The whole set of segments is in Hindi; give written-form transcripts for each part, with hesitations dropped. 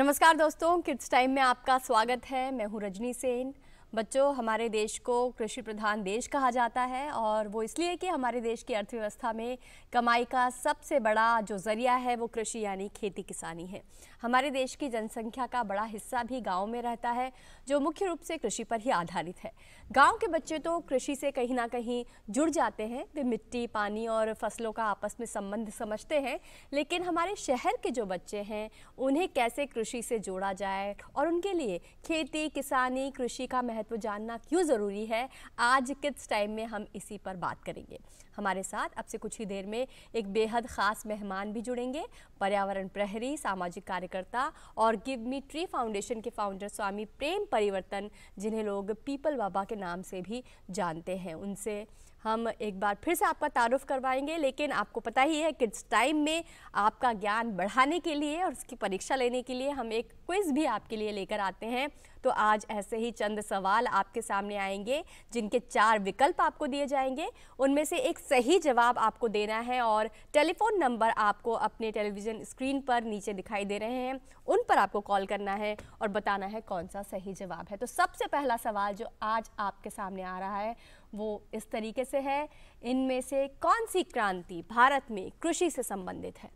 नमस्कार दोस्तों, किड्स टाइम में आपका स्वागत है। मैं हूँ रजनी सेन। बच्चों, हमारे देश को कृषि प्रधान देश कहा जाता है और वो इसलिए कि हमारे देश की अर्थव्यवस्था में कमाई का सबसे बड़ा जो ज़रिया है वो कृषि यानी खेती किसानी है। हमारे देश की जनसंख्या का बड़ा हिस्सा भी गांव में रहता है, जो मुख्य रूप से कृषि पर ही आधारित है। गांव के बच्चे तो कृषि से कहीं ना कहीं जुड़ जाते हैं, वे मिट्टी, पानी और फसलों का आपस में संबंध समझते हैं। लेकिन हमारे शहर के जो बच्चे हैं, उन्हें कैसे कृषि से जोड़ा जाए और उनके लिए खेती, किसानी, कृषि का महत्व जानना क्यों ज़रूरी है, आज किड्स टाइम में हम इसी पर बात करेंगे। हमारे साथ अब से कुछ ही देर में एक बेहद ख़ास मेहमान भी जुड़ेंगे। पर्यावरण प्रहरी, सामाजिक कार्यकर्ता और गिव मी ट्री फाउंडेशन के फाउंडर स्वामी प्रेम परिवर्तन, जिन्हें लोग पीपल बाबा के नाम से भी जानते हैं, उनसे हम एक बार फिर से आपका तारुफ करवाएंगे। लेकिन आपको पता ही है, किड्स टाइम में आपका ज्ञान बढ़ाने के लिए और उसकी परीक्षा लेने के लिए हम एक क्विज़ भी आपके लिए लेकर आते हैं। तो आज ऐसे ही चंद सवाल आपके सामने आएंगे, जिनके 4 विकल्प आपको दिए जाएंगे। उनमें से एक सही जवाब आपको देना है और टेलीफोन नंबर आपको अपने टेलीविज़न स्क्रीन पर नीचे दिखाई दे रहे हैं, उन पर आपको कॉल करना है और बताना है कौन सा सही जवाब है। तो सबसे पहला सवाल जो आज आपके सामने आ रहा है वो इस तरीके से है, इनमें से कौन सी क्रांति भारत में कृषि से संबंधित है?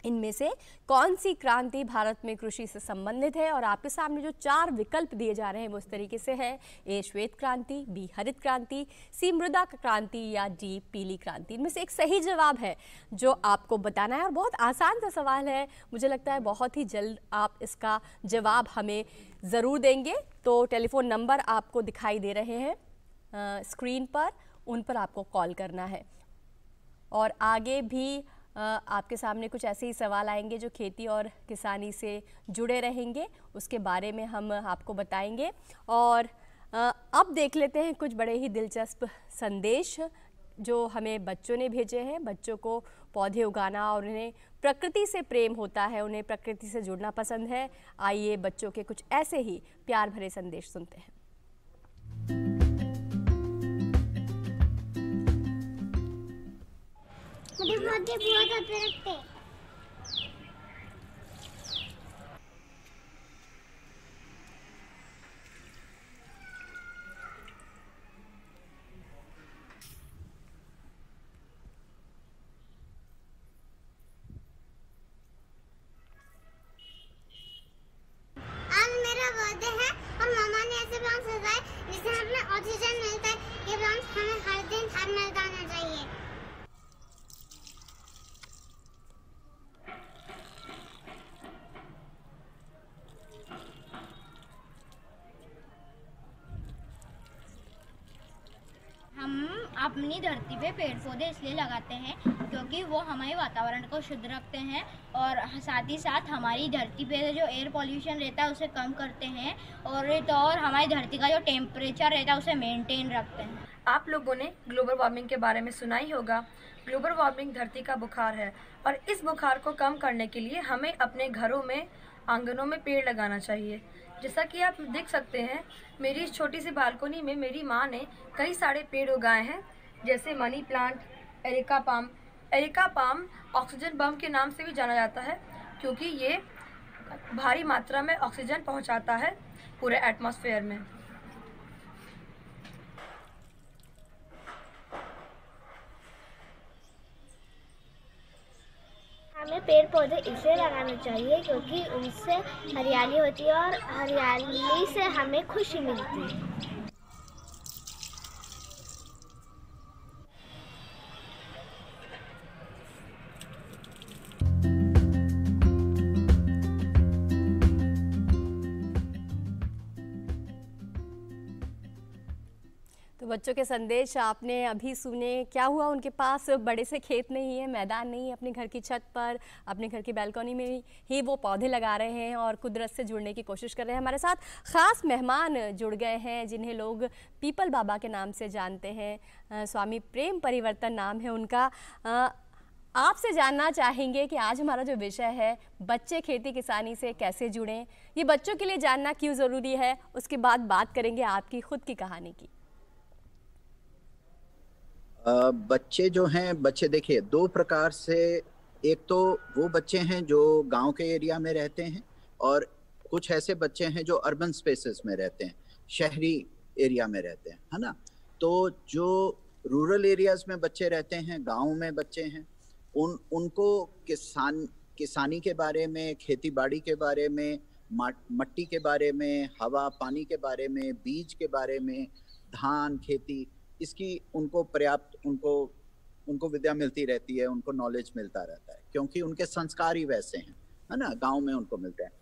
इनमें से कौन सी क्रांति भारत में कृषि से संबंधित है? और आपके सामने जो 4 विकल्प दिए जा रहे हैं वो इस तरीके से है: ए श्वेत क्रांति, बी हरित क्रांति, सी मृदा क्रांति या डी पीली क्रांति। इनमें से एक सही जवाब है जो आपको बताना है और बहुत आसान सा सवाल है। मुझे लगता है बहुत ही जल्द आप इसका जवाब हमें ज़रूर देंगे। तो टेलीफोन नंबर आपको दिखाई दे रहे हैं स्क्रीन पर, उन पर आपको कॉल करना है। और आगे भी आपके सामने कुछ ऐसे ही सवाल आएंगे जो खेती और किसानी से जुड़े रहेंगे, उसके बारे में हम आपको बताएंगे। और अब देख लेते हैं कुछ बड़े ही दिलचस्प संदेश जो हमें बच्चों ने भेजे हैं। बच्चों को पौधे उगाना और उन्हें प्रकृति से प्रेम होता है, उन्हें प्रकृति से जुड़ना पसंद है। आइए बच्चों के कुछ ऐसे ही प्यार भरे संदेश सुनते हैं। मुझे बहुत अच्छे लगते हैं। आज मेरा बर्थडे है और मामा ने ऐसे प्लांट्स लगाए जिससे हमें ऑक्सीजन मिलता है। ये प्लांट्स हमें हर दिन घर में लगाना चाहिए। हम अपनी धरती पे पेड़ पौधे इसलिए लगाते हैं क्योंकि वो हमारे वातावरण को शुद्ध रखते हैं और साथ ही साथ हमारी धरती पे जो एयर पॉल्यूशन रहता है उसे कम करते हैं और हमारी धरती का जो टेम्परेचर रहता है उसे मेंटेन रखते हैं। आप लोगों ने ग्लोबल वार्मिंग के बारे में सुना ही होगा। ग्लोबल वार्मिंग धरती का बुखार है और इस बुखार को कम करने के लिए हमें अपने घरों में, आंगनों में पेड़ लगाना चाहिए। जैसा कि आप देख सकते हैं, मेरी इस छोटी सी बालकनी में मेरी माँ ने कई सारे पेड़ उगाए हैं, जैसे money plant, areca palm. Areca palm oxygen bomb के नाम से भी जाना जाता है क्योंकि ये भारी मात्रा में ऑक्सीजन पहुंचाता है पूरे एटमॉस्फेयर में। हमें पेड़ पौधे इसलिए लगाना चाहिए क्योंकि उनसे हरियाली होती है और हरियाली से हमें खुशी मिलती है। तो बच्चों के संदेश आपने अभी सुने। क्या हुआ, उनके पास बड़े से खेत नहीं है, मैदान नहीं है, अपने घर की छत पर, अपने घर की बालकनी में ही वो पौधे लगा रहे हैं और कुदरत से जुड़ने की कोशिश कर रहे हैं। हमारे साथ ख़ास मेहमान जुड़ गए हैं जिन्हें लोग पीपल बाबा के नाम से जानते हैं। स्वामी प्रेम परिवर्तन नाम है उनका। आपसे जानना चाहेंगे कि आज हमारा जो विषय है, बच्चे खेती किसानी से कैसे जुड़ें, ये बच्चों के लिए जानना क्यों ज़रूरी है, उसके बाद बात करेंगे आपकी खुद की कहानी की। बच्चे जो हैं, बच्चे देखिए 2 प्रकार से, एक तो वो बच्चे हैं जो गांव के एरिया में रहते हैं और कुछ ऐसे बच्चे हैं जो अर्बन स्पेसेस में रहते हैं, शहरी एरिया में रहते हैं, है ना। तो जो रूरल एरियाज में बच्चे रहते हैं, गाँव में बच्चे हैं, उनको किसानी के बारे में, खेती बाड़ी के बारे में, मट्टी के बारे में, हवा पानी के बारे में, बीज के बारे में, धान खेती, इसकी उनको पर्याप्त उनको विद्या मिलती रहती है, उनको नॉलेज मिलता रहता है, क्योंकि उनके संस्कार ही वैसे हैं, है ना, गांव में उनको मिलते हैं।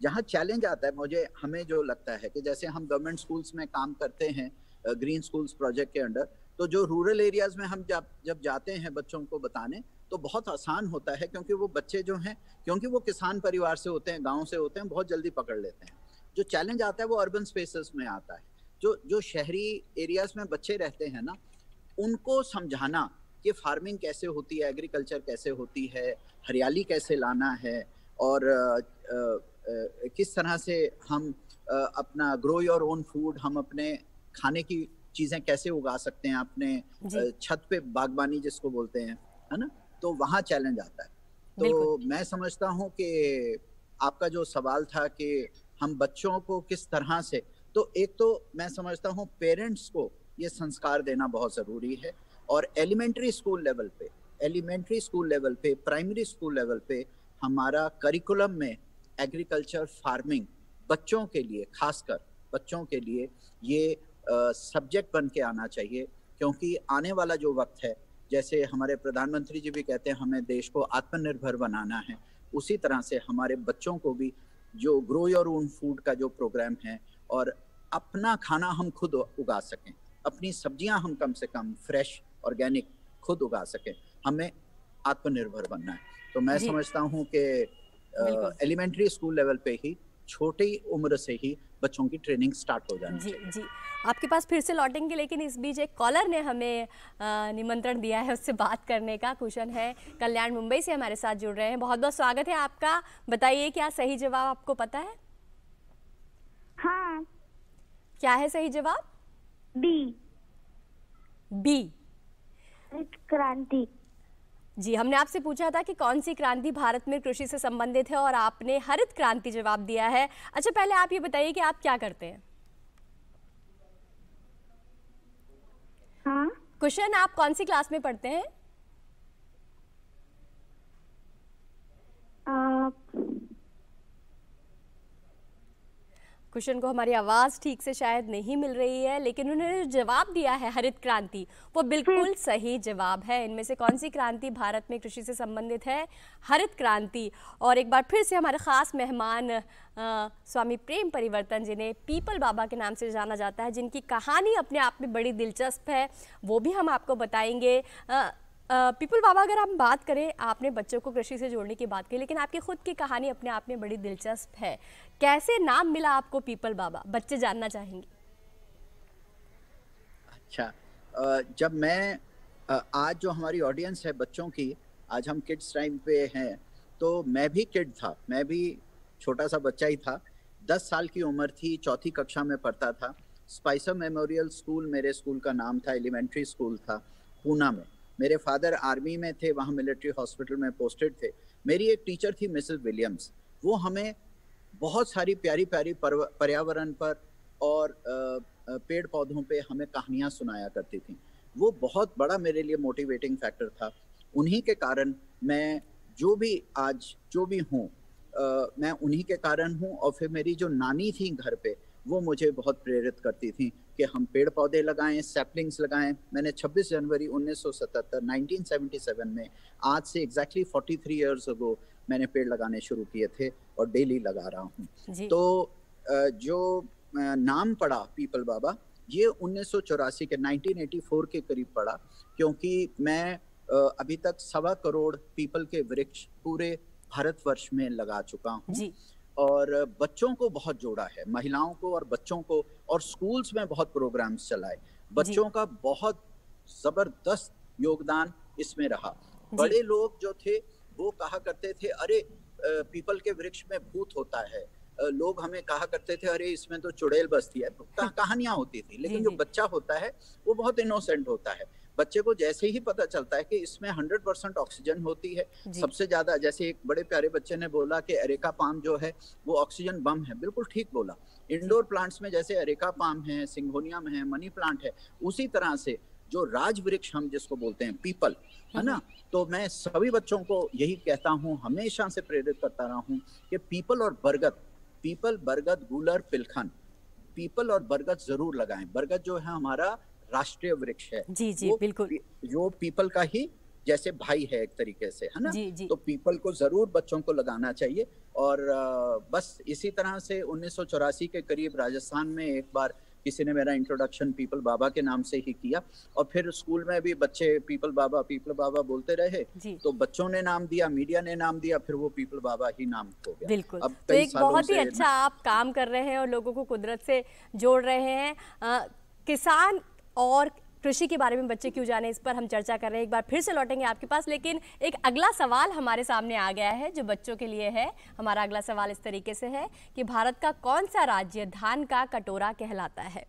जहाँ चैलेंज आता है हमें जो लगता है कि जैसे हम गवर्नमेंट स्कूल्स में काम करते हैं ग्रीन स्कूल्स प्रोजेक्ट के अंडर, तो जो रूरल एरियाज में हम जब जाते हैं बच्चों को बताने, तो बहुत आसान होता है, क्योंकि वो बच्चे जो हैं, क्योंकि वो किसान परिवार से होते हैं, गांव से होते हैं, बहुत जल्दी पकड़ लेते हैं। जो चैलेंज आता है वो अर्बन स्पेसेस में आता है। जो शहरी एरियाज में बच्चे रहते हैं ना, उनको समझाना कि फार्मिंग कैसे होती है, एग्रीकल्चर कैसे होती है, हरियाली कैसे लाना है, और किस तरह से हम अपना ग्रो योर ओन फूड, हम अपने खाने की चीजें कैसे उगा सकते हैं अपने छत पे, बागबानी जिसको बोलते हैं, है ना। तो वहाँ चैलेंज आता है। तो मैं समझता हूँ कि आपका जो सवाल था कि हम बच्चों को किस तरह से, तो एक तो मैं समझता हूँ पेरेंट्स को ये संस्कार देना बहुत ज़रूरी है, और एलिमेंट्री स्कूल लेवल पे, प्राइमरी स्कूल लेवल पे हमारा करिकुलम में एग्रीकल्चर, फार्मिंग बच्चों के लिए, खासकर बच्चों के लिए ये सब्जेक्ट बन के आना चाहिए, क्योंकि आने वाला जो वक्त है, जैसे हमारे प्रधानमंत्री जी भी कहते हैं हमें देश को आत्मनिर्भर बनाना है, उसी तरह से हमारे बच्चों को भी जो ग्रो योर ओन फूड का जो प्रोग्राम है, और अपना खाना हम खुद उगा सकें, अपनी सब्जियां हम कम से कम फ्रेश ऑर्गेनिक खुद उगा सकें, हमें आत्मनिर्भर बनना है। तो मैं समझता हूँ कि एलिमेंट्री स्कूल लेवल पे ही, छोटी उम्र से ही बच्चों की ट्रेनिंग स्टार्ट हो जानी चाहिए। जी, आपके पास फिर से लौटेंगे, लेकिन इस बीच एक कॉलर ने हमें निमंत्रण दिया है उससे बात करने का। कुशन है कल्याण मुंबई से हमारे साथ जुड़ रहे हैं, बहुत बहुत स्वागत है आपका। बताइए, क्या सही जवाब आपको पता है? हाँ। क्या है सही जवाब? बी, क्रांति। जी, हमने आपसे पूछा था कि कौन सी क्रांति भारत में कृषि से संबंधित है, और आपने हरित क्रांति जवाब दिया है। अच्छा, पहले आप ये बताइए कि आप क्या करते हैं? हाँ। कुशन, आप कौन सी क्लास में पढ़ते हैं? कुशन को हमारी आवाज़ ठीक से शायद नहीं मिल रही है, लेकिन उन्होंने जो जवाब दिया है हरित क्रांति, वो बिल्कुल सही जवाब है। इनमें से कौन सी क्रांति भारत में कृषि से संबंधित है? हरित क्रांति। और एक बार फिर से हमारे ख़ास मेहमान स्वामी प्रेम परिवर्तन, जिन्हें पीपल बाबा के नाम से जाना जाता है, जिनकी कहानी अपने आप में बड़ी दिलचस्प है, वो भी हम आपको बताएंगे। पीपल बाबा, अगर हम बात करें, आपने बच्चों को कृषि से जोड़ने की बात की, लेकिन आपकी खुद की कहानी अपने आप में बड़ी दिलचस्प है। कैसे नाम मिला आपको पीपल बाबा? बच्चे जानना चाहेंगे। अच्छा, जब मैं आज जो हमारी ऑडियंस है बच्चों की, आज हम किड्स टाइम पे हैं, तो मैं भी किड था, मैं भी छोटा सा बच्चा ही था। 10 साल की उम्र थी, 4th कक्षा में पढ़ता था। स्पाइसर मेमोरियल स्कूल मेरे स्कूल का नाम था, एलिमेंट्री स्कूल था पूना में। मेरे फादर आर्मी में थे, वहाँ मिलिट्री हॉस्पिटल में पोस्टेड थे। मेरी एक टीचर थी मिसेस विलियम्स, वो हमें बहुत सारी प्यारी प्यारी पर्यावरण पर और पेड़ पौधों पे हमें कहानियाँ सुनाया करती थी। वो बहुत बड़ा मेरे लिए मोटिवेटिंग फैक्टर था। उन्हीं के कारण मैं जो भी हूँ, मैं उन्हीं के कारण हूँ। और फिर मेरी जो नानी थी घर पे, वो मुझे बहुत प्रेरित करती थी कि हम पेड़ पौधे लगाएं, सैपलिंग्स लगाएं। मैंने 26 जनवरी 1977 में, आज से एग्जैक्टली 43 इयर्स अगो, मैंने पेड़ लगाने शुरू किए थे और डेली लगा रहा हूँ। तो जो नाम पड़ा पीपल बाबा, ये 1984 के 1984 के करीब पड़ा, क्योंकि मैं अभी तक 1.25 करोड़ पीपल के वृक्ष पूरे भारतवर्ष में लगा चुका हूँ। और बच्चों को बहुत जोड़ा है, महिलाओं को और बच्चों को, और स्कूल्स में बहुत प्रोग्राम्स चलाए। बच्चों का बहुत जबरदस्त योगदान इसमें रहा। बड़े लोग जो थे वो कहा करते थे, अरे पीपल के वृक्ष में भूत होता है। लोग हमें कहा करते थे, अरे इसमें तो चुड़ैल बसती है। कहानियां होती थी, लेकिन जो बच्चा होता है वो बहुत इनोसेंट होता है। बच्चे को जैसे ही पता चलता है कि इसमें 100% ऑक्सीजन होती है, सबसे ज्यादा, जैसे एक बड़े प्यारे बच्चे ने बोला कि एरेका पाम जो है वो ऑक्सीजन बम है, बिल्कुल ठीक बोला। इंडोर प्लांट्स में जैसे एरेका पाम है, सिंगोनियम है, मनी प्लांट है, उसी तरह से जो राज वृक्ष हम जिसको बोलते हैं पीपल, है ना, तो मैं सभी बच्चों को यही कहता हूँ, हमेशा से प्रेरित करता रहा हूँ कि पीपल और बरगद, पीपल, बरगद, गूलर, पिलखन, पीपल और बरगद जरूर लगाएं। बरगद जो है हमारा राष्ट्रीय वृक्ष है, जी जी बिल्कुल, जो पीपल का ही जैसे भाई है एक तरीके से, है ना। जी जी। तो पीपल को जरूर बच्चों को लगाना चाहिए। और बस इसी तरह से 1984 के करीब राजस्थान में एक बार किसी ने मेरा इंट्रोडक्शन पीपल बाबा के नाम से ही किया, और फिर स्कूल में भी बच्चे पीपल बाबा बोलते रहे, तो बच्चों ने नाम दिया, मीडिया ने नाम दिया, फिर वो पीपल बाबा ही नाम हो गया। बिल्कुल, अब तो एक बहुत ही अच्छा आप काम कर रहे हैं और लोगों को कुदरत से जोड़ रहे हैं। किसान और कृषि के बारे में बच्चे क्यों जाने, इस पर हम चर्चा कर रहे हैं। एक बार फिर से लौटेंगे आपके पास, लेकिन एक अगला सवाल हमारे सामने आ गया है जो बच्चों के लिए है। हमारा अगला सवाल इस तरीके से है कि भारत का कौन सा राज्य धान का कटोरा कहलाता है?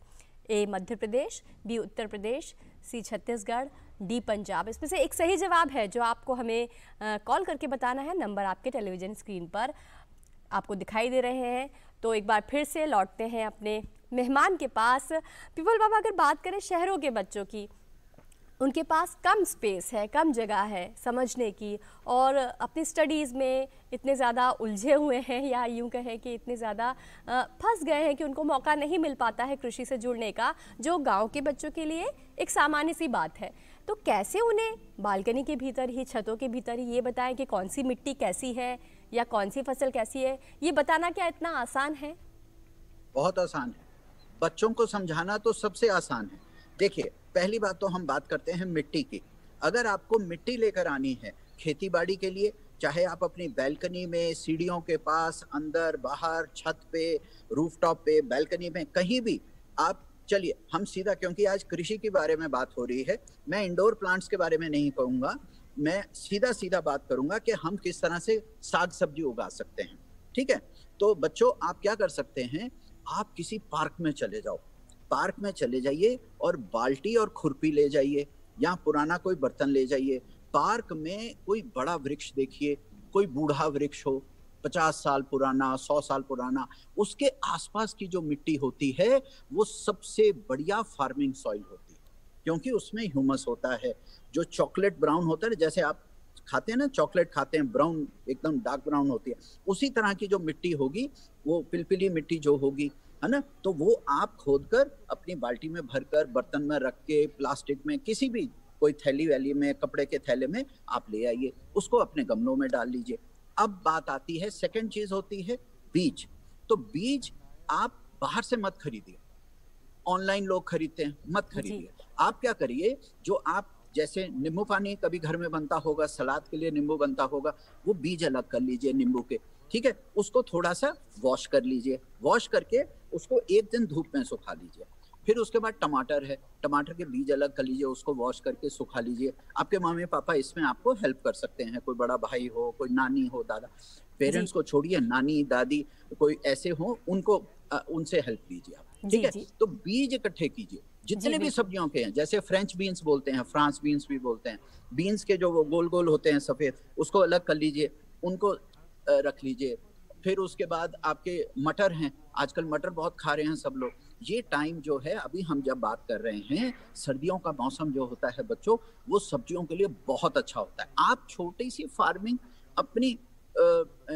ए मध्य प्रदेश, बी उत्तर प्रदेश, सी छत्तीसगढ़, डी पंजाब। इसमें से एक सही जवाब है जो आपको हमें कॉल करके बताना है। नंबर आपके टेलीविजन स्क्रीन पर आपको दिखाई दे रहे हैं। तो एक बार फिर से लौटते हैं अपने मेहमान के पास। पीपल बाबा, अगर बात करें शहरों के बच्चों की, उनके पास कम स्पेस है, कम जगह है समझने की, और अपनी स्टडीज़ में इतने ज़्यादा उलझे हुए हैं, या यूँ कहें कि इतने ज़्यादा फंस गए हैं कि उनको मौका नहीं मिल पाता है कृषि से जुड़ने का, जो गांव के बच्चों के लिए एक सामान्य सी बात है। तो कैसे उन्हें बालकनी के भीतर ही, छतों के भीतर ही ये बताएं कि कौन सी मिट्टी कैसी है या कौन सी फसल कैसी है, ये बताना क्या इतना आसान है? बहुत आसान है। बच्चों को समझाना तो सबसे आसान है। देखिए, पहली बात तो हम बात करते हैं मिट्टी की। अगर आपको मिट्टी लेकर आनी है खेती बाड़ी के लिए, चाहे आप अपनी बैल्कनी में, सीढ़ियों के पास, अंदर बाहर, छत पे, रूफटॉप पे, बैल्कनी में, कहीं भी आप चलिए, हम सीधा, क्योंकि आज कृषि के बारे में बात हो रही है, मैं इंडोर प्लांट्स के बारे में नहीं कहूँगा, मैं सीधा बात करूँगा कि हम किस तरह से साग सब्जी उगा सकते हैं। ठीक है, तो बच्चों आप क्या कर सकते हैं, आप किसी पार्क में चले जाओ, पार्क में चले जाइए और बाल्टी और खुरपी ले जाइए, या पुराना कोई बर्तन ले जाइए। पार्क में कोई बड़ा वृक्ष देखिए, कोई बूढ़ा वृक्ष हो, 50 साल पुराना, 100 साल पुराना, उसके आसपास की जो मिट्टी होती है वो सबसे बढ़िया फार्मिंग सॉइल होती है, क्योंकि उसमें ह्यूमस होता है, जो चॉकलेट ब्राउन होता है, जैसे आप खाते हैं ना, चॉकलेट खाते हैं, ब्राउन, एकदम डार्क ब्राउन होती है, उसी तरह की जो मिट्टी होगी, वो पिलपिली मिट्टी जो होगी, है ना, तो वो आप खोदकर अपनी बाल्टी में भरकर, बर्तन में रख के, प्लास्टिक में, किसी भी कोई थैली वैली में, कपड़े के थैले में आप ले आइए, उसको अपने गमलों में डाल लीजिए। अब बात आती है, सेकंड चीज होती है बीज। तो बीज आप बाहर से मत खरीदिए, ऑनलाइन लोग खरीदते हैं, मत खरीदिए। आप क्या करिए, जो आप जैसे नींबू पानी कभी घर में बनता होगा, सलाद के लिए नींबू बनता होगा, वो बीज अलग कर लीजिए नींबू के, ठीक है, उसको थोड़ा सा वॉश कर लीजिए, वॉश करके उसको एक दिन धूप में सुखा लीजिए। फिर उसके बाद टमाटर है, टमाटर के बीज अलग कर लीजिए, उसको वॉश करके सुखा लीजिए। आपके मम्मी पापा इसमें आपको हेल्प कर सकते हैं, कोई बड़ा भाई हो, कोई नानी हो, दादा, पेरेंट्स को छोड़िए, नानी दादी कोई ऐसे हो, उनको उनसे हेल्प लीजिए आप, ठीक है। तो बीज इकट्ठे कीजिए, जितने भी सब्जियों के हैं, जैसे फ्रेंच बीन्स बोलते हैं, फ्रांस बीन्स भी बोलते हैं, बीन्स के जो वो गोल गोल होते हैं सफेद, उसको अलग कर लीजिए, उनको रख लीजिए। फिर उसके बाद आपके मटर हैं, आजकल मटर बहुत खा रहे हैं सब लोग। ये टाइम जो है, अभी हम जब बात कर रहे हैं, सर्दियों का मौसम जो होता है बच्चों, वो सब्जियों के लिए बहुत अच्छा होता है। आप छोटी सी फार्मिंग अपनी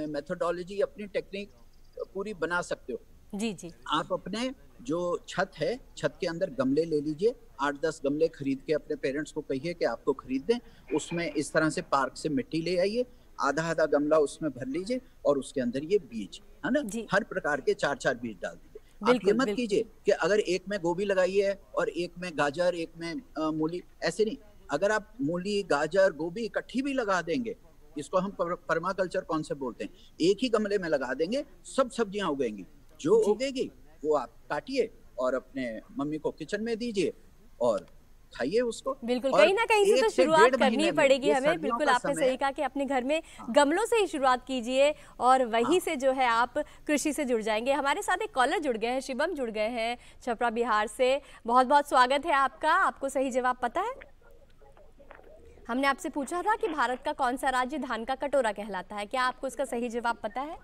मेथोडोलॉजी, अपनी टेक्निक पूरी बना सकते हो। जी जी। आप अपने जो छत है, छत के अंदर गमले ले लीजिए, 8-10 गमले खरीद के अपने पेरेंट्स को कहिए कि आपको खरीद दें, उसमें इस तरह से पार्क से मिट्टी ले आइए, आधा गमला उसमें भर लीजिए, और उसके अंदर ये बीज, है ना, हर प्रकार के 4-4 बीज डाल दीजिए। आप ये मत कीजिए कि अगर एक में गोभी लगाई है और एक में गाजर, एक में मूली, ऐसे नहीं। अगर आप मूली, गाजर, गोभी इकट्ठी भी लगा देंगे, इसको हम परमाकल्चर कॉन्सेप्ट बोलते हैं, एक ही गमले में लगा देंगे, सब सब्जियां उगेंगी। जो उगेगी वो आप काटिए और अपने मम्मी को किचन में दीजिए और खाइए उसको। बिल्कुल, कहीं ना कहीं से तो शुरुआत करनी पड़ेगी हमें। बिल्कुल, आपने सही कहा कि अपने घर में गमलों से ही शुरुआत कीजिए, और वहीं से जो है आप कृषि से जुड़ जाएंगे। हमारे साथ एक कॉलर जुड़ गए हैं, शिवम जुड़ गए हैं छपरा बिहार से। बहुत बहुत स्वागत है आपका। आपको सही जवाब पता है? हमने आपसे पूछा था कि भारत का कौन सा राज्य धान का कटोरा कहलाता है, क्या आपको इसका सही जवाब पता है?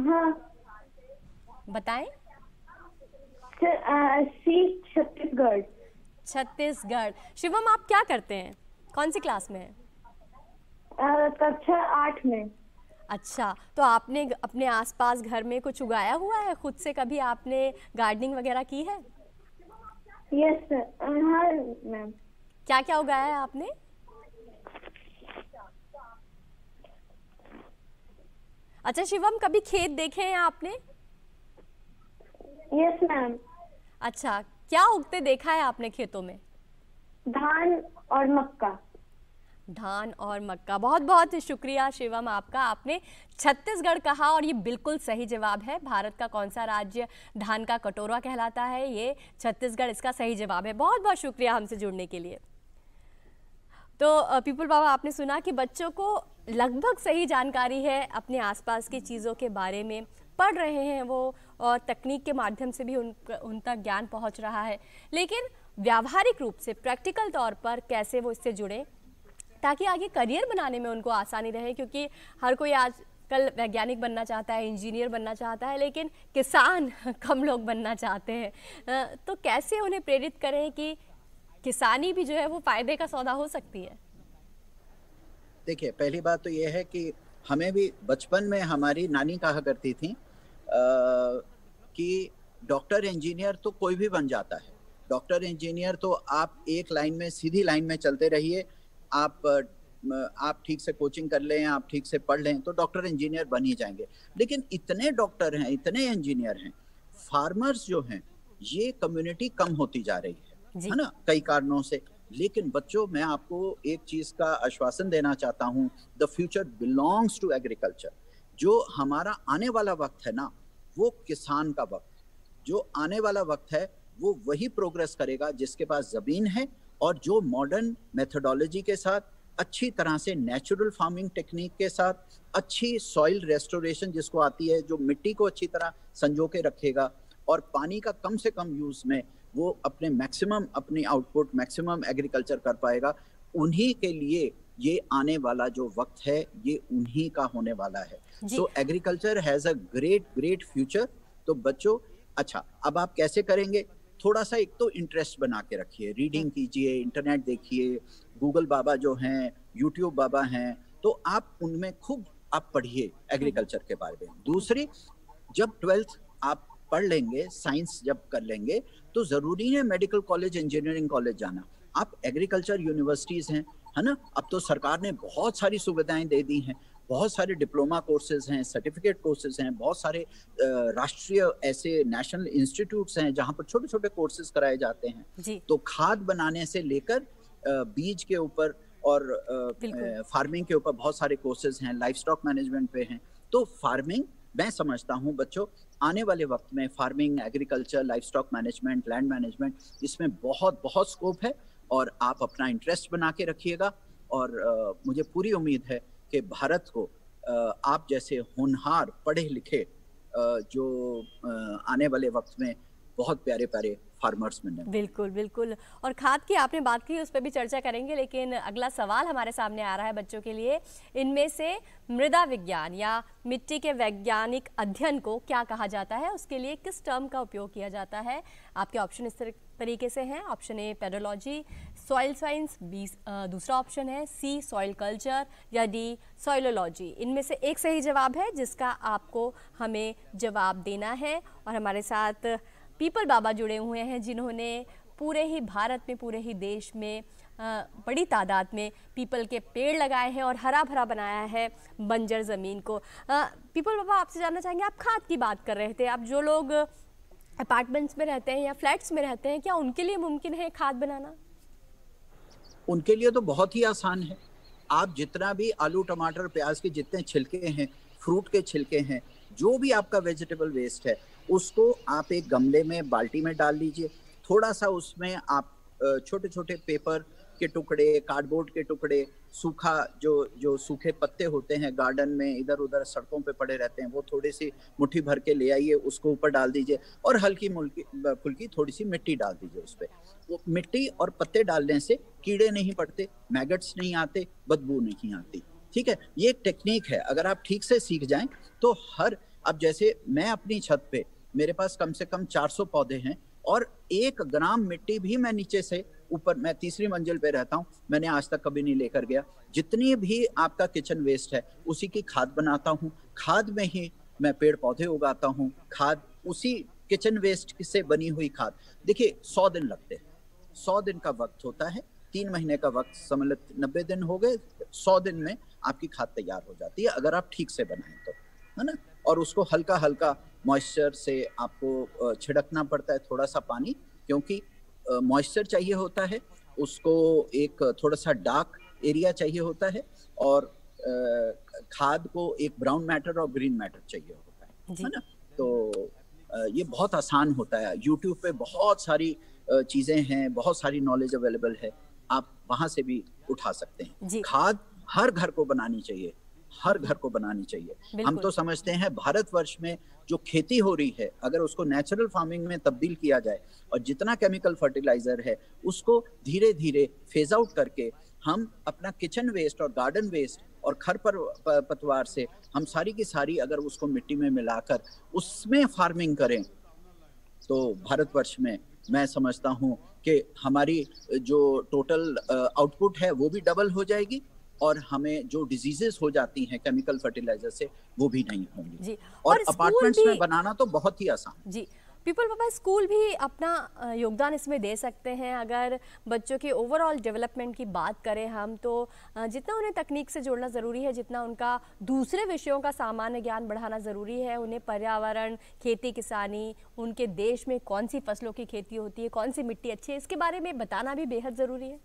हाँ। बताएं। सी, छत्तीसगढ़। छत्तीसगढ़। शिवम, आप क्या करते हैं, कौन सी क्लास में हैं? कक्षा 8 में। अच्छा, तो आपने अपने आसपास घर में कुछ उगाया हुआ है खुद से? कभी आपने गार्डनिंग वगैरह की है? Yes sir. हाँ मैम। क्या क्या उगाया है आपने? अच्छा शिवम, कभी खेत देखे हैं आपने? Yes ma'am. अच्छा, क्या उगते देखा है आपने खेतों में? धान और मक्का। धान और मक्का। बहुत बहुत शुक्रिया शिवम आपका, आपने छत्तीसगढ़ कहा और ये बिल्कुल सही जवाब है। भारत का कौन सा राज्य धान का कटोरा कहलाता है? ये छत्तीसगढ़ इसका सही जवाब है। बहुत बहुत शुक्रिया हमसे जुड़ने के लिए। तो पीपल बाबा, आपने सुना कि बच्चों को लगभग सही जानकारी है अपने आसपास की चीज़ों के बारे में, पढ़ रहे हैं वो, और तकनीक के माध्यम से भी उन तक ज्ञान पहुंच रहा है, लेकिन व्यावहारिक रूप से प्रैक्टिकल तौर पर कैसे वो इससे जुड़े ताकि आगे करियर बनाने में उनको आसानी रहे, क्योंकि हर कोई आजकल वैज्ञानिक बनना चाहता है, इंजीनियर बनना चाहता है, लेकिन किसान कम लोग बनना चाहते हैं। तो कैसे उन्हें प्रेरित करें कि किसानी भी जो है वो फायदे का सौदा हो सकती है? देखिए, पहली बात तो ये है कि हमें भी बचपन में हमारी नानी कहा करती थी कि डॉक्टर इंजीनियर तो कोई भी बन जाता है। डॉक्टर इंजीनियर तो आप एक लाइन में, सीधी लाइन में चलते रहिए, आप ठीक से कोचिंग कर लें, आप ठीक से पढ़ लें तो डॉक्टर इंजीनियर बन ही जाएंगे। लेकिन इतने डॉक्टर हैं, इतने इंजीनियर हैं, फार्मर्स जो हैं, ये कम्युनिटी कम होती जा रही है ना, कई कारणों से। लेकिन बच्चों, मैं आपको एक चीज का आश्वासन देना चाहता हूँ, the future belongs to agriculture. जो हमारा आने वाला वक्त है ना, वो किसान का वक्त। जो आने वाला वक्त है वो वही प्रोग्रेस करेगा जिसके पास जमीन है और जो मॉडर्न मेथोडोलॉजी के साथ, अच्छी तरह से नेचुरल फार्मिंग टेक्निक के साथ, अच्छी सॉइल रेस्टोरेशन जिसको आती है, जो मिट्टी को अच्छी तरह संजो के रखेगा और पानी का कम से कम यूज में वो अपने मैक्सिमम, अपनी आउटपुट मैक्सिमम एग्रीकल्चर कर पाएगा। उन्हीं के लिए ये आने वाला जो वक्त है ये उन्हीं का होने वाला है। सो agriculture has a great future. तो बच्चों, अच्छा, अब आप कैसे करेंगे? थोड़ा सा एक तो इंटरेस्ट बना के रखिए, रीडिंग कीजिए, इंटरनेट देखिए, गूगल बाबा जो हैं, यूट्यूब बाबा हैं, तो आप उनमें खूब आप पढ़िए एग्रीकल्चर के बारे में। दूसरी, जब 12th आप पढ़ लेंगे, साइंस जब कर लेंगे, तो जरूरी है मेडिकल कॉलेज, इंजीनियरिंग कॉलेज जाना। आप एग्रीकल्चर यूनिवर्सिटीज हैं, है ना, अब तो सरकार ने बहुत सारी सुविधाएं दे दी हैं, बहुत सारे डिप्लोमा कोर्सेज हैं, सर्टिफिकेट कोर्सेज हैं, बहुत सारे राष्ट्रीय ऐसे नेशनल इंस्टीट्यूट्स हैं जहाँ पर छोटे छोटे कोर्सेज कराए जाते हैं। तो खाद बनाने से लेकर बीज के ऊपर और फार्मिंग के ऊपर बहुत सारे कोर्सेज हैं, लाइफ स्टॉक मैनेजमेंट पे हैं। तो फार्मिंग, मैं समझता हूँ बच्चों, आने वाले वक्त में farming, agriculture, life stock management, land management, इसमें बहुत बहुत स्कोप है और आप अपना इंटरेस्ट बना के रखिएगा। और मुझे पूरी उम्मीद है कि भारत को आप जैसे होनहार, पढ़े लिखे जो आने वाले वक्त में बहुत प्यारे प्यारे फार्मर्स मिलने। बिल्कुल बिल्कुल। और खाद की आपने बात की, उस पर भी चर्चा करेंगे, लेकिन अगला सवाल हमारे सामने आ रहा है बच्चों के लिए। इनमें से मृदा विज्ञान या मिट्टी के वैज्ञानिक अध्ययन को क्या कहा जाता है, उसके लिए किस टर्म का उपयोग किया जाता है? आपके ऑप्शन इस तरीके से हैं। Option a pedology, soil science, b दूसरा ऑप्शन है सी सॉइल कल्चर, या डी सॉइलोलॉजी। इनमें से एक सही जवाब है जिसका आपको हमें जवाब देना है। और हमारे साथ पीपल बाबा जुड़े हुए हैं जिन्होंने पूरे ही भारत में, पूरे ही देश में बड़ी तादाद में पीपल के पेड़ लगाए हैं और हरा भरा बनाया है बंजर ज़मीन को। पीपल बाबा, आपसे जानना चाहेंगे, आप खाद की बात कर रहे थे, आप जो लोग अपार्टमेंट्स में रहते हैं या फ्लैट्स में रहते हैं, क्या उनके लिए मुमकिन है खाद बनाना? उनके लिए तो बहुत ही आसान है। आप जितना भी आलू, टमाटर, प्याज के जितने छिलके हैं, फ्रूट के छिलके हैं, जो भी आपका वेजिटेबल वेस्ट है, उसको आप एक गमले में, बाल्टी में डाल लीजिए। थोड़ा सा उसमें आप छोटे छोटे पेपर के टुकड़े, कार्डबोर्ड के टुकड़े, सूखा जो सूखे पत्ते होते हैं गार्डन में इधर उधर सड़कों पे पड़े रहते हैं, वो थोड़ी सी मुट्ठी भर के ले आइए, उसको ऊपर डाल दीजिए और हल्की फुल्की थोड़ी सी मिट्टी डाल दीजिए उस पे। वो मिट्टी और पत्ते डालने से कीड़े नहीं पड़ते, मैगट्स नहीं आते, बदबू नहीं आती। ठीक है, ये एक टेक्निक है, अगर आप ठीक से सीख जाएं तो अब जैसे मैं अपनी छत पे, मेरे पास कम से कम 400 पौधे हैं और 1 ग्राम मिट्टी भी मैं नीचे से ऊपर, मैं 3री मंजिल पे रहता हूँ, मैंने आज तक कभी नहीं लेकर गया। जितनी भी आपका किचन वेस्ट है उसी की खाद बनाता हूँ, खाद में ही मैं पेड़ पौधे उगाता हूँ, खाद उसी किचन वेस्ट से बनी हुई खाद। देखिए 100 दिन लगते हैं, 100 दिन का वक्त होता है, 3 महीने का वक्त समझ लो, 90 दिन हो गए, 100 दिन में आपकी खाद तैयार हो जाती है अगर आप ठीक से बनाएं तो, है ना। और उसको हल्का हल्का मॉइस्चर से आपको छिड़कना पड़ता है, थोड़ा सा पानी, क्योंकि मॉइस्चर चाहिए होता है उसको, एक थोड़ा सा डार्क एरिया चाहिए होता है और खाद को एक ब्राउन मैटर और ग्रीन मैटर चाहिए होता है ना। तो ये बहुत आसान होता है, यूट्यूब पे बहुत सारी चीजें हैं, बहुत सारी नॉलेज अवेलेबल है, आप वहां से भी उठा सकते हैं। खाद हर घर को बनानी चाहिए, हर घर को बनानी चाहिए। हम तो समझते हैं भारतवर्ष में जो खेती हो रही है अगर उसको नेचुरल फार्मिंग में तब्दील किया जाए और जितना केमिकल फर्टिलाइजर है उसको धीरे धीरे फेज आउट करके हम अपना किचन वेस्ट और गार्डन वेस्ट और खरपतवार से हम सारी की सारी अगर उसको मिट्टी में मिलाकर उसमें फार्मिंग करें तो भारतवर्ष में मैं समझता हूँ कि हमारी जो टोटल आउटपुट है वो भी डबल हो जाएगी और हमें जो डिजीजेस हो जाती हैं केमिकल फर्टिलाइजर से वो भी नहीं होंगी जी। और अपार्टमेंट्स में बनाना तो बहुत ही आसान जी। पीपल पापा, स्कूल भी अपना योगदान इसमें दे सकते हैं। अगर बच्चों की ओवरऑल डेवलपमेंट की बात करें हम तो जितना उन्हें तकनीक से जोड़ना ज़रूरी है, जितना उनका दूसरे विषयों का सामान्य ज्ञान बढ़ाना ज़रूरी है, उन्हें पर्यावरण, खेती किसानी, उनके देश में कौन सी फसलों की खेती होती है, कौन सी मिट्टी अच्छी है, इसके बारे में बताना भी बेहद ज़रूरी है।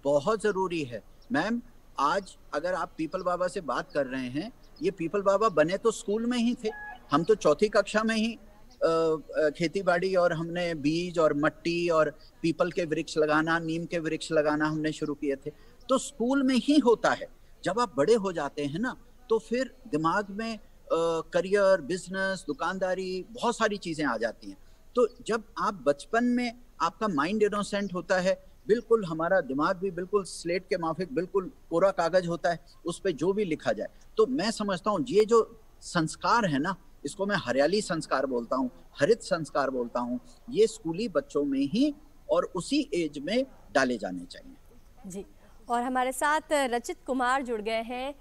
बहुत ज़रूरी है मैम। आज अगर आप पीपल बाबा से बात कर रहे हैं, ये पीपल बाबा बने तो स्कूल में ही थे। हम तो 4th कक्षा में ही खेती बाड़ी और हमने बीज और मट्टी और पीपल के वृक्ष लगाना, नीम के वृक्ष लगाना हमने शुरू किए थे। तो स्कूल में ही होता है। जब आप बड़े हो जाते हैं ना तो फिर दिमाग में करियर, बिजनेस, दुकानदारी, बहुत सारी चीजें आ जाती हैं। तो जब आप बचपन में आपका माइंड इनोसेंट होता है, बिल्कुल हमारा दिमाग भी बिल्कुल स्लेट के माफिक बिल्कुल कोरा कागज होता है, उस पे जो भी लिखा जाए। तो मैं समझता हूँ ये जो संस्कार है ना, इसको मैं हरियाली संस्कार बोलता हूँ, हरित संस्कार बोलता हूँ, ये स्कूली बच्चों में ही और उसी एज में डाले जाने चाहिए जी। और हमारे साथ रचित कुमार जुड़ गए हैं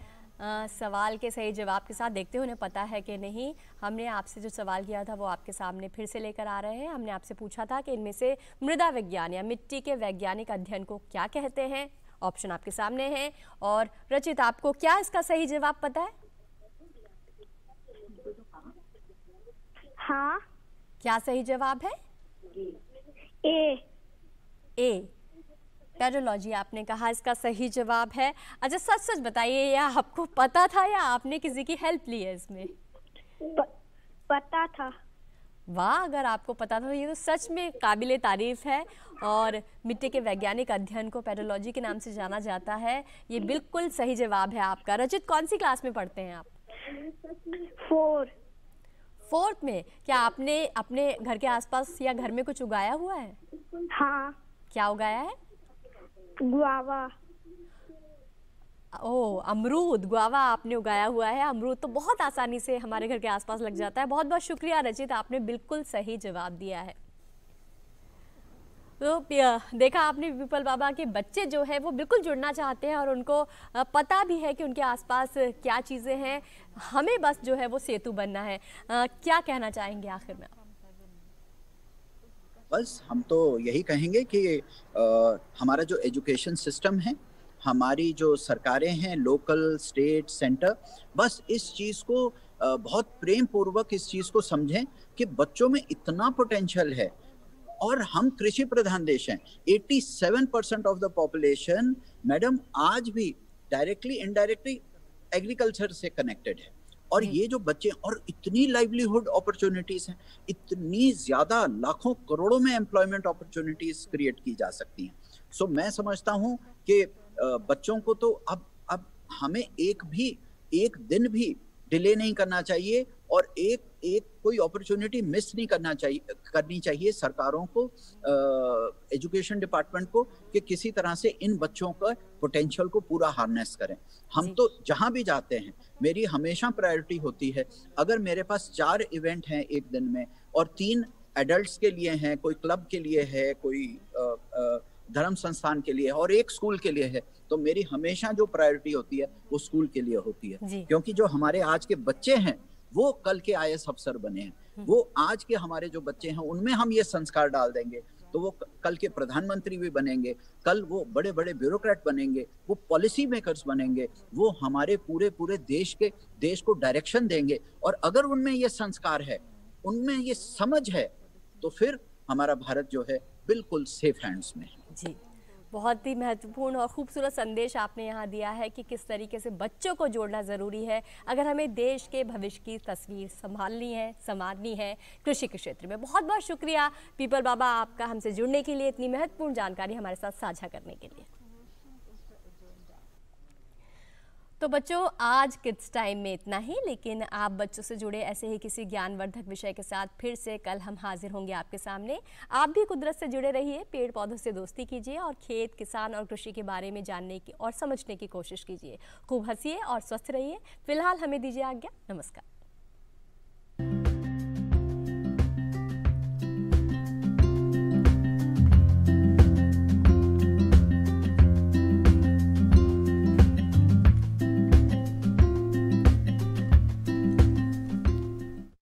सवाल के सही जवाब के साथ। देखते हैं उन्हें पता है कि नहीं। हमने आपसे जो सवाल किया था वो आपके सामने फिर से लेकर आ रहे हैं। हमने आपसे पूछा था कि इनमें से मृदा विज्ञान या मिट्टी के वैज्ञानिक अध्ययन को क्या कहते हैं। ऑप्शन आपके सामने है। और रचित, आपको क्या इसका सही जवाब पता है? हाँ। क्या सही जवाब है? ए पेडोलॉजी आपने कहा इसका सही जवाब है। अच्छा, सच सच बताइए, या आपको पता था या आपने किसी की हेल्प ली है इसमें? पता था। वाह, अगर आपको पता था तो ये तो सच में काबिले तारीफ है। और मिट्टी के वैज्ञानिक अध्ययन को पेडोलॉजी के नाम से जाना जाता है। ये बिल्कुल सही जवाब है आपका। रचित, कौन सी क्लास में पढ़ते हैं आप? 4th में। क्या आपने अपने घर के आसपास या घर में कुछ उगाया हुआ है? हाँ। क्या उगाया है? गुआवा। अमरूद, गुआवा आपने उगाया हुआ है। अमरूद तो बहुत आसानी से हमारे घर के आसपास लग जाता है। बहुत बहुत शुक्रिया रचित, आपने बिल्कुल सही जवाब दिया है। तो देखा आपने, पीपल बाबा के बच्चे जो है वो बिल्कुल जुड़ना चाहते हैं और उनको पता भी है कि उनके आसपास क्या चीज़ें हैं। हमें बस जो है वो सेतु बनना है। क्या कहना चाहेंगे आखिर में? बस हम तो यही कहेंगे कि हमारा जो एजुकेशन सिस्टम है, हमारी जो सरकारें हैं, लोकल, स्टेट, सेंटर, बस इस चीज़ को बहुत प्रेम पूर्वक इस चीज़ को समझें कि बच्चों में इतना पोटेंशियल है। और हम कृषि प्रधान देश हैं। 87% ऑफ द पॉपुलेशन मैडम आज भी डायरेक्टली इनडायरेक्टली एग्रीकल्चर से कनेक्टेड है। और ये जो बच्चे, और इतनी लाइवलीहुड अपॉर्चुनिटीज हैं, इतनी ज्यादा लाखों करोड़ों में एम्प्लॉयमेंट अपॉर्चुनिटीज क्रिएट की जा सकती हैं। सो मैं समझता हूँ कि बच्चों को तो अब हमें एक दिन भी डिले नहीं करना चाहिए, और एक कोई अपॉर्चुनिटी मिस नहीं करनी चाहिए सरकारों को, एजुकेशन डिपार्टमेंट को, कि किसी तरह से इन बच्चों का पोटेंशियल को पूरा हार्नेस करें। हम तो जहां भी जाते हैं, मेरी हमेशा प्रायोरिटी होती है, अगर मेरे पास 4 इवेंट हैं एक दिन में और 3 एडल्ट्स के लिए हैं, कोई क्लब के लिए है, कोई धर्म संस्थान के लिए और एक स्कूल के लिए है, तो मेरी हमेशा जो प्रायोरिटी होती है वो स्कूल के लिए होती है। क्योंकि जो हमारे आज के बच्चे हैं वो कल के IAS अफसर बने हैं, वो आज के हमारे जो बच्चे हैं उनमें हम ये संस्कार डाल देंगे तो वो कल के प्रधानमंत्री भी बनेंगे, कल वो बड़े बड़े ब्यूरोक्रेट बनेंगे, वो पॉलिसी मेकर्स बनेंगे, वो हमारे पूरे देश को डायरेक्शन देंगे। और अगर उनमें ये संस्कार है, उनमें ये समझ है, तो फिर हमारा भारत जो है बिल्कुल सेफ हैंड्स में है। जी, बहुत ही महत्वपूर्ण और खूबसूरत संदेश आपने यहाँ दिया है कि किस तरीके से बच्चों को जोड़ना ज़रूरी है अगर हमें देश के भविष्य की तस्वीर संभालनी है कृषि के क्षेत्र में। बहुत बहुत शुक्रिया पीपल बाबा आपका हमसे जुड़ने के लिए, इतनी महत्वपूर्ण जानकारी हमारे साथ साझा करने के लिए। तो बच्चों, आज किड्स टाइम में इतना ही, लेकिन आप बच्चों से जुड़े ऐसे ही किसी ज्ञानवर्धक विषय के साथ फिर से कल हम हाजिर होंगे आपके सामने। आप भी कुदरत से जुड़े रहिए, पेड़ पौधों से दोस्ती कीजिए और खेत, किसान और कृषि के बारे में जानने की और समझने की कोशिश कीजिए। खूब हंसिए और स्वस्थ रहिए। फिलहाल हमें दीजिए आज्ञा। नमस्कार।